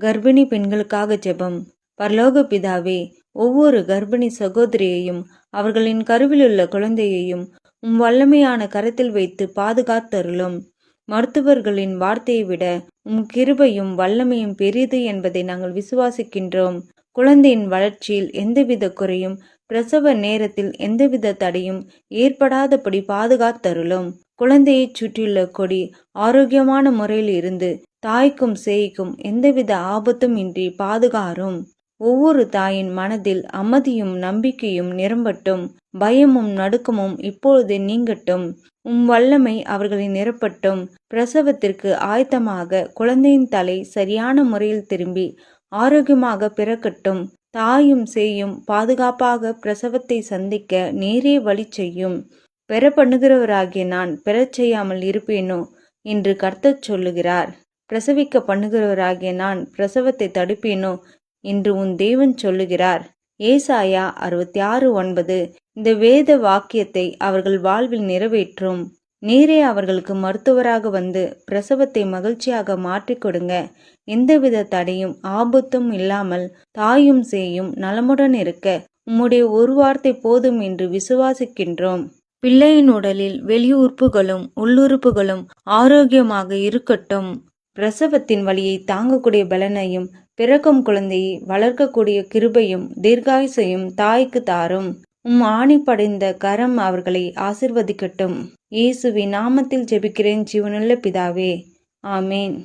கர்ப்பிணி பெண்களுக்காக ஜெபம். பரலோக பிதாவே, ஒவ்வொரு கர்ப்பிணி சகோதரியையும் அவர்களின் கருவிலுள்ள குழந்தையையும் வல்லமையான கரத்தில் வைத்து பாதுகாத்தருளும். மருத்துவர்களின் வார்த்தையை விட கிருபையும் வல்லமையும் பெரிது என்பதை நாங்கள் விசுவாசிக்கின்றோம். குழந்தையின் வளர்ச்சியில் எந்தவித குறையும், பிரசவ நேரத்தில் எந்தவித தடையும் ஏற்படாதபடி பாதுகாத்தருளும். குழந்தையை சுற்றியுள்ள கொடி ஆரோக்கியமான முறையில் இருந்து தாய்க்கும் சேய்க்கும் எந்தவித ஆபத்தும் இன்றி பாதுகாரும். ஒவ்வொரு தாயின் மனதில் அமைதியும் நம்பிக்கையும் நிரம்பட்டும். பயமும் நடுக்கமும் இப்பொழுது நீங்கட்டும். வல்லமை அவர்களை நிரப்பட்டும். பிரசவத்திற்கு ஆயத்தமாக குழந்தையின் தலை சரியான முறையில் திரும்பி ஆரோக்கியமாக பிறக்கட்டும். தாயும் சேயும் பாதுகாப்பாக பிரசவத்தை சந்திக்க நேரே வழி செய்யும். பெற பண்ணுகிறவராகிய நான் பெறச் செய்யாமல் இருப்பேனோ என்று கர்த்தர் சொல்லுகிறார். பிரசவிக்க பண்ணுகிறவராகிய நான் பிரசவத்தை தடுப்பேனோ என்று உன் தேவன் சொல்லுகிறார். ஏசாயா 66:9. இந்த வேத வாக்கியத்தை அவர்கள் வாழ்வில் நிறைவேற்றும். நீரே அவர்களுக்கு மருத்துவராக வந்து பிரசவத்தை மகிழ்ச்சியாக மாற்றிக் கொடுங்க. எந்தவித தடையும் ஆபத்தும் இல்லாமல் தாயும் சேயும் நலமுடன் இருக்க உம்முடைய ஒரு வார்த்தை போதும் என்று விசுவாசிக்கின்றோம். பிள்ளையின் உடலில் வெளி உறுப்புகளும் உள்ளுறுப்புகளும் ஆரோக்கியமாக இருக்கட்டும். பிரசவத்தின் வலியை தாங்கக்கூடிய பலனையும் பிறக்கும் குழந்தையை வளர்க்கக்கூடிய கிருபையும் தீர்காயுசையும் தாய்க்கு தாரும். ஆணி படைந்த கரம் அவர்களை ஆசிர்வதிக்கட்டும். இயேசுவின் நாமத்தில் ஜெபிக்கிறேன் ஜீவனுள்ள பிதாவே, ஆமேன்.